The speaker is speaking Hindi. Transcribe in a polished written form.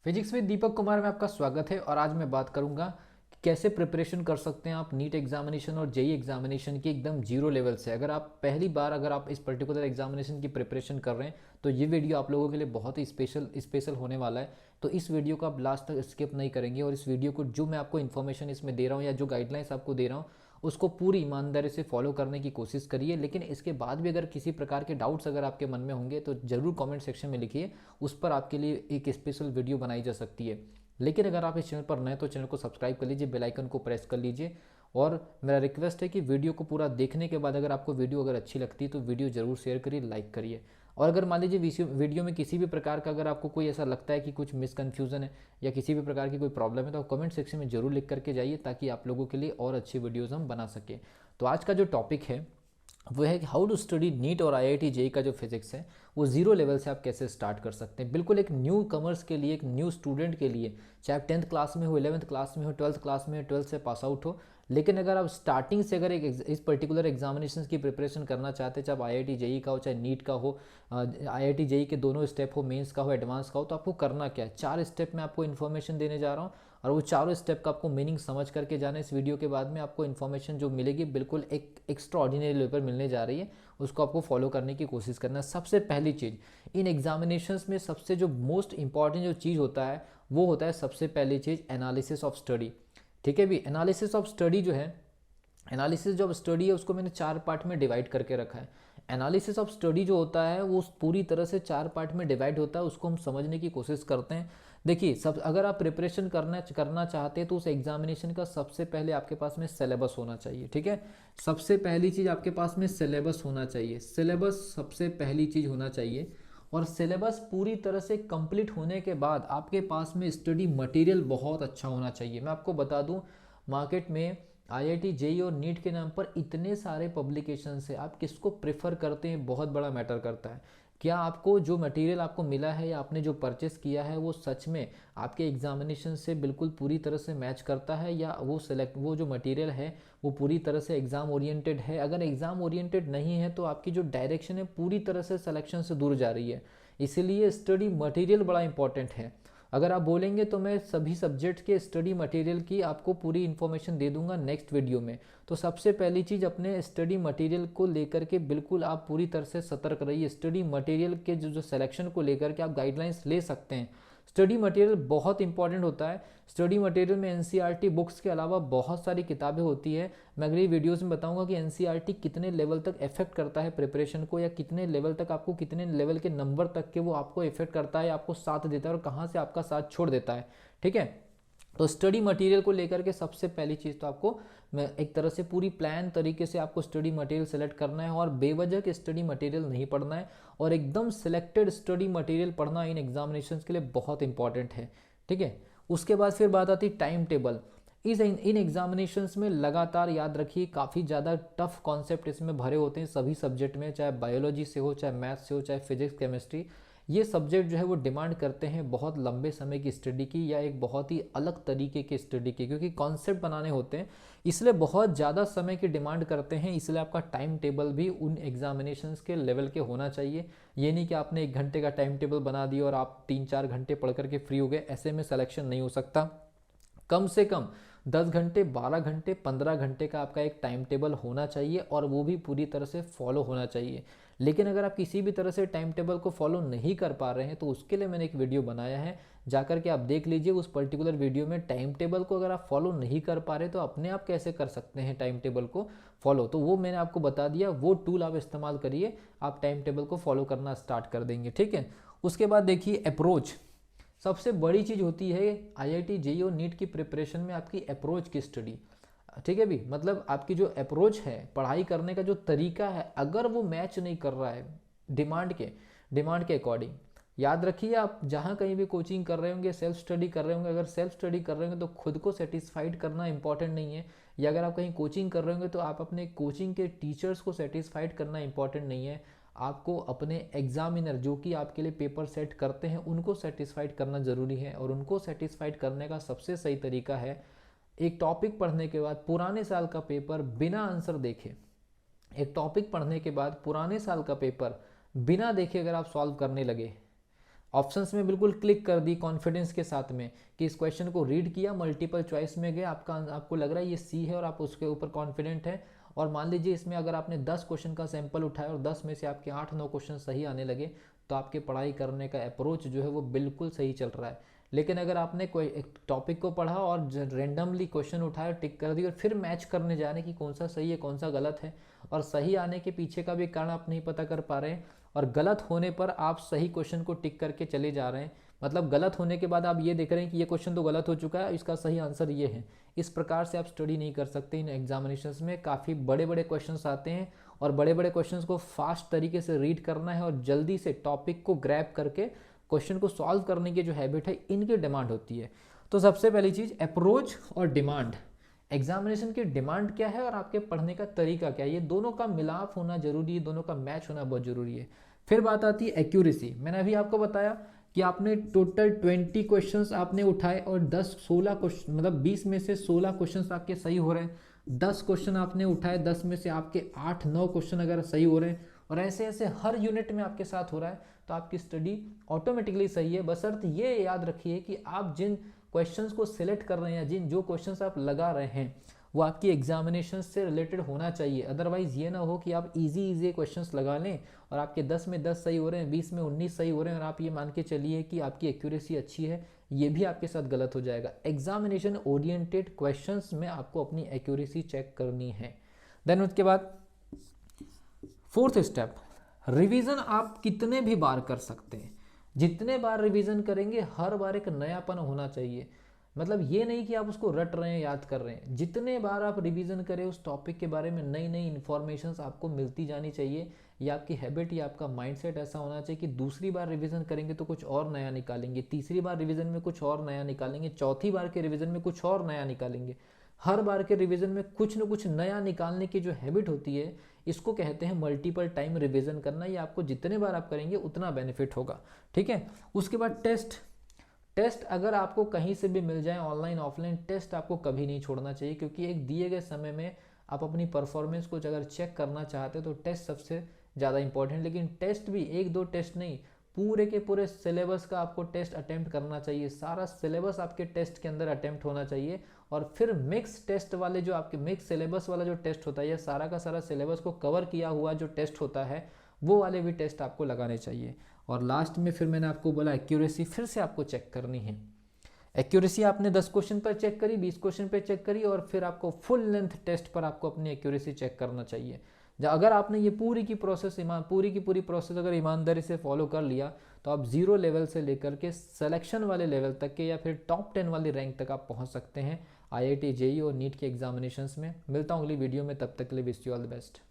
फिजिक्स विद दीपक कुमार में आपका स्वागत है। और आज मैं बात करूंगा कि कैसे प्रिपरेशन कर सकते हैं आप नीट एग्जामिनेशन और जेई एग्जामिनेशन की एकदम जीरो लेवल से। अगर आप पहली बार अगर आप इस पर्टिकुलर एग्जामिनेशन की प्रिपरेशन कर रहे हैं तो ये वीडियो आप लोगों के लिए बहुत ही स्पेशल होने वाला है। तो इस वीडियो को आप लास्ट तक स्किप नहीं करेंगे और इस वीडियो को जो मैं आपको इन्फॉर्मेशन इसमें दे रहा हूँ या जो गाइडलाइंस आपको दे रहा हूँ उसको पूरी ईमानदारी से फॉलो करने की कोशिश करिए। लेकिन इसके बाद भी अगर किसी प्रकार के डाउट्स अगर आपके मन में होंगे तो ज़रूर कमेंट सेक्शन में लिखिए, उस पर आपके लिए एक स्पेशल वीडियो बनाई जा सकती है। लेकिन अगर आप इस चैनल पर नए तो चैनल को सब्सक्राइब कर लीजिए, बेल आइकन को प्रेस कर लीजिए। और मेरा रिक्वेस्ट है कि वीडियो को पूरा देखने के बाद अगर आपको वीडियो अगर अच्छी लगती है तो वीडियो ज़रूर शेयर करिए, लाइक करिए। और अगर मान लीजिए वीडियो में किसी भी प्रकार का अगर आपको कोई ऐसा लगता है कि कुछ मिसकन्फ्यूज़न है या किसी भी प्रकार की कोई प्रॉब्लम है तो आप कमेंट सेक्शन में ज़रूर लिख करके जाइए ताकि आप लोगों के लिए और अच्छी वीडियोज़ हम बना सकें। तो आज का जो टॉपिक है वो है कि हाउ टू स्टडी नीट और आईआईटी जेई का जो फिजिक्स है वो जीरो लेवल से आप कैसे स्टार्ट कर सकते हैं। बिल्कुल एक न्यू कमर्स के लिए, एक न्यू स्टूडेंट के लिए, चाहे आप 10th क्लास में हो, 11th क्लास में हो, 12th क्लास में हो, 12th से पास आउट हो, लेकिन अगर आप स्टार्टिंग से अगर इस पर्टिकुलर एग्जामिनेशन की प्रिपरेशन करना चाहते हैं, चाहे आईआईटी जेई का हो चाहे नीट का हो, आईआईटी जेई के दोनों स्टेप हो, मेंस का हो, एडवांस का हो, तो आपको करना क्या है, 4 स्टेप में आपको इन्फॉर्मेशन देने जा रहा हूँ और वो चारों स्टेप का आपको मीनिंग समझ करके जाना। इस वीडियो के बाद में आपको इन्फॉर्मेशन जो मिलेगी बिल्कुल एक एक्स्ट्रा ऑर्डिनरी लेवल पर मिलने जा रही है, उसको आपको फॉलो करने की कोशिश करना है। सबसे पहली चीज़ इन एग्जामिनेशंस में सबसे जो मोस्ट इंपॉर्टेंट जो चीज़ होता है वो होता है सबसे पहली चीज़ एनालिसिस ऑफ स्टडी। ठीक है भी, एनालिसिस ऑफ स्टडी जो है, एनालिसिस जो स्टडी है उसको मैंने 4 पार्ट में डिवाइड करके रखा है। एनालिसिस ऑफ स्टडी जो होता है वो पूरी तरह से 4 पार्ट में डिवाइड होता है, उसको हम समझने की कोशिश करते हैं। देखिए, सब अगर आप प्रिपरेशन करना चाहते हैं तो उस एग्जामिनेशन का सबसे पहले आपके पास में सिलेबस होना चाहिए। ठीक है, सबसे पहली चीज़ आपके पास में सिलेबस होना चाहिए। सिलेबस सबसे पहली चीज़ होना चाहिए और सिलेबस पूरी तरह से कंप्लीट होने के बाद आपके पास में स्टडी मटेरियल बहुत अच्छा होना चाहिए। मैं आपको बता दूं, मार्केट में आईआईटी जेई और नीट के नाम पर इतने सारे पब्लिकेशन है, आप किसको प्रेफर करते हैं बहुत बड़ा मैटर करता है। क्या आपको जो मटेरियल आपको मिला है या आपने जो परचेस किया है वो सच में आपके एग्जामिनेशन से बिल्कुल पूरी तरह से मैच करता है, या वो जो मटेरियल है वो पूरी तरह से एग्ज़ाम ओरिएंटेड है। अगर एग्ज़ाम ओरिएंटेड नहीं है तो आपकी जो डायरेक्शन है पूरी तरह से सिलेक्शन से दूर जा रही है। इसीलिए स्टडी मटेरियल बड़ा इंपॉर्टेंट है। अगर आप बोलेंगे तो मैं सभी सब्जेक्ट के स्टडी मटेरियल की आपको पूरी इन्फॉर्मेशन दे दूंगा नेक्स्ट वीडियो में। तो सबसे पहली चीज़ अपने स्टडी मटेरियल को लेकर के बिल्कुल आप पूरी तरह से सतर्क रहिए। स्टडी मटेरियल के जो सिलेक्शन को लेकर के आप गाइडलाइंस ले सकते हैं। स्टडी मटेरियल बहुत इंपॉर्टेंट होता है। स्टडी मटेरियल में एनसीईआरटी बुक्स के अलावा बहुत सारी किताबें होती है। मैं अगली वीडियोस में बताऊंगा कि एनसीईआरटी कितने लेवल तक इफेक्ट करता है प्रिपरेशन को, या कितने लेवल तक आपको, कितने लेवल के नंबर तक के वो आपको इफेक्ट करता है, आपको साथ देता है और कहाँ से आपका साथ छोड़ देता है। ठीक है, तो स्टडी मटेरियल को लेकर के सबसे पहली चीज़ तो आपको मैं एक तरह से पूरी प्लान तरीके से आपको स्टडी मटेरियल सेलेक्ट करना है और बेवजह के स्टडी मटेरियल नहीं पढ़ना है और एकदम सिलेक्टेड स्टडी मटेरियल पढ़ना इन एग्जामिनेशंस के लिए बहुत इंपॉर्टेंट है। ठीक है, उसके बाद फिर बात आती टाइम टेबल। इन एग्जामिनेशंस में लगातार याद रखिए काफ़ी ज़्यादा टफ कॉन्सेप्ट इसमें भरे होते हैं सभी सब्जेक्ट में, चाहे बायोलॉजी से हो, चाहे मैथ्स से हो, चाहे फिजिक्स केमिस्ट्री। ये सब्जेक्ट जो है वो डिमांड करते हैं बहुत लंबे समय की स्टडी की या एक बहुत ही अलग तरीके की स्टडी की, क्योंकि कॉन्सेप्ट बनाने होते हैं इसलिए बहुत ज़्यादा समय की डिमांड करते हैं। इसलिए आपका टाइम टेबल भी उन एग्जामिनेशंस के लेवल के होना चाहिए। ये नहीं कि आपने 1 घंटे का टाइम टेबल बना दिया और आप 3-4 घंटे पढ़ करके फ्री हो गए, ऐसे में सिलेक्शन नहीं हो सकता। कम से कम 10 घंटे, 12 घंटे, 15 घंटे का आपका एक टाइम टेबल होना चाहिए और वो भी पूरी तरह से फॉलो होना चाहिए। लेकिन अगर आप किसी भी तरह से टाइम टेबल को फॉलो नहीं कर पा रहे हैं तो उसके लिए मैंने एक वीडियो बनाया है, जाकर के आप देख लीजिए। उस पर्टिकुलर वीडियो में टाइम टेबल को अगर आप फॉलो नहीं कर पा रहे तो अपने आप कैसे कर सकते हैं टाइम टेबल को फॉलो, तो वो मैंने आपको बता दिया। वो टूल आप इस्तेमाल करिए, आप टाइम टेबल को फॉलो करना स्टार्ट कर देंगे। ठीक है, उसके बाद देखिए अप्रोच सबसे बड़ी चीज़ होती है आईआईटी जेईई और नीट की प्रिपरेशन में, आपकी अप्रोच की स्टडी। ठीक है भी, मतलब आपकी जो अप्रोच है पढ़ाई करने का जो तरीका है, अगर वो मैच नहीं कर रहा है डिमांड के अकॉर्डिंग, याद रखिए आप जहाँ कहीं भी कोचिंग कर रहे होंगे, सेल्फ स्टडी कर रहे होंगे, अगर सेल्फ स्टडी कर रहे होंगे तो खुद को सेटिस्फाइड करना इंपॉर्टेंट नहीं है, या अगर आप कहीं कोचिंग कर रहे होंगे तो आप अपने कोचिंग के टीचर्स को सेटिस्फाइड करना इंपॉर्टेंट नहीं है। आपको अपने एग्जामिनर जो कि आपके लिए पेपर सेट करते हैं उनको सेटिस्फाइड करना ज़रूरी है, और उनको सेटिस्फाइड करने का सबसे सही तरीका है एक टॉपिक पढ़ने के बाद पुराने साल का पेपर बिना आंसर देखे, एक टॉपिक पढ़ने के बाद पुराने साल का पेपर बिना देखे अगर आप सॉल्व करने लगे ऑप्शंस में बिल्कुल क्लिक कर दी कॉन्फिडेंस के साथ में कि इस क्वेश्चन को रीड किया, मल्टीपल चॉइस में गए, आपको लग रहा है ये सी है और आप उसके ऊपर कॉन्फिडेंट है, और मान लीजिए इसमें अगर आपने 10 क्वेश्चन का सैंपल उठाया और 10 में से आपके 8-9 क्वेश्चन सही आने लगे, तो आपके पढ़ाई करने का अप्रोच जो है वो बिल्कुल सही चल रहा है। लेकिन अगर आपने कोई एक टॉपिक को पढ़ा और रेंडमली क्वेश्चन उठाया, टिक कर दी और फिर मैच करने जाने की कौन सा सही है कौन सा गलत है, और सही आने के पीछे का भी कारण आप नहीं पता कर पा रहे हैं, और गलत होने पर आप सही क्वेश्चन को टिक करके चले जा रहे हैं, मतलब गलत होने के बाद आप ये देख रहे हैं कि ये क्वेश्चन तो गलत हो चुका है, इसका सही आंसर ये है। इस प्रकार से आप स्टडी नहीं कर सकते। इन एग्जामिनेशंस में काफ़ी बड़े बड़े क्वेश्चंस आते हैं और बड़े बड़े क्वेश्चंस को फास्ट तरीके से रीड करना है और जल्दी से टॉपिक को ग्रैब करके क्वेश्चन को सॉल्व करने की जो हैबिट है, इनकी डिमांड होती है। तो सबसे पहली चीज़ अप्रोच और डिमांड, एग्जामिनेशन की डिमांड क्या है और आपके पढ़ने का तरीका क्या है, ये दोनों का मिलाप होना जरूरी है, दोनों का मैच होना बहुत जरूरी है। फिर बात आती है एक्यूरेसी। मैंने अभी आपको बताया कि आपने टोटल 20 क्वेश्चंस आपने उठाए और 10-16 क्वेश्चन, मतलब 20 में से 16 क्वेश्चंस आपके सही हो रहे हैं, 10 क्वेश्चन आपने उठाए, 10 में से आपके 8-9 क्वेश्चन अगर सही हो रहे हैं, और ऐसे ऐसे हर यूनिट में आपके साथ हो रहा है, तो आपकी स्टडी ऑटोमेटिकली सही है। बशर्ते ये याद रखिए कि आप जिन क्वेश्चंस को सिलेक्ट कर रहे हैं, जो क्वेश्चंस आप लगा रहे हैं, वो आपकी एग्जामिनेशन से रिलेटेड होना चाहिए। अदरवाइज ये ना हो कि आप इजी क्वेश्चंस लगा लें और आपके 10 में 10 सही हो रहे हैं, 20 में 19 सही हो रहे हैं, और आप ये मान के चलिए कि आपकी एक्यूरेसी अच्छी है, ये भी आपके साथ गलत हो जाएगा। एग्जामिनेशन ओरिएंटेड क्वेश्चंस में आपको अपनी एक्यूरेसी चेक करनी है। देन उसके बाद फोर्थ स्टेप, रिवीजन आप कितने भी बार कर सकते हैं। जितने बार रिवीजन करेंगे हर बार एक नयापन होना चाहिए। मतलब ये नहीं कि आप उसको रट रहे हैं, याद कर रहे हैं, जितने बार आप रिवीजन करें उस टॉपिक के बारे में नई नई इन्फॉर्मेशंस आपको मिलती जानी चाहिए। ये आपकी हैबिट या आपका माइंडसेट ऐसा होना चाहिए कि दूसरी बार रिवीजन करेंगे तो कुछ और नया निकालेंगे, तीसरी बार रिवीजन में कुछ और नया निकालेंगे, चौथी बार के रिवीजन में कुछ और नया निकालेंगे। हर बार के रिवीजन में कुछ न कुछ नया निकालने की जो हैबिट होती है, इसको कहते हैं मल्टीपल टाइम रिवीजन करना। ये आपको जितने बार आप करेंगे उतना बेनिफिट होगा, ठीक है। उसके बाद टेस्ट अगर आपको कहीं से भी मिल जाए, ऑनलाइन ऑफलाइन, टेस्ट आपको कभी नहीं छोड़ना चाहिए, क्योंकि एक दिए गए समय में आप अपनी परफॉर्मेंस को अगर चेक करना चाहते हो तो टेस्ट सबसे ज़्यादा इंपॉर्टेंट। लेकिन टेस्ट भी 1-2 टेस्ट नहीं, पूरे के पूरे सिलेबस का आपको टेस्ट अटेम्प्ट करना चाहिए। सारा सिलेबस आपके टेस्ट के अंदर अटेम्प्ट होना चाहिए, और फिर मिक्स टेस्ट वाले जो आपके मिक्स सिलेबस वाला जो टेस्ट होता है, या सारा का सारा सिलेबस को कवर किया हुआ जो टेस्ट होता है, वो वाले भी टेस्ट आपको लगाने चाहिए। और लास्ट में फिर मैंने आपको बोला एक्यूरेसी फिर से आपको चेक करनी है। एक्यूरेसी आपने 10 क्वेश्चन पर चेक करी, 20 क्वेश्चन पर चेक करी, और फिर आपको फुल लेंथ टेस्ट पर आपको अपनी एक्यूरेसी चेक करना चाहिए। अगर आपने ये पूरी की पूरी प्रोसेस अगर ईमानदारी से फॉलो कर लिया, तो आप 0 लेवल से लेकर के सिलेक्शन वाले लेवल तक के या फिर टॉप 10 वाली रैंक तक आप पहुंच सकते हैं IIT JEE और नीट के एग्जामिनेशंस में। मिलता हूँ अगली वीडियो में, तब तक के लिए wish you all the best.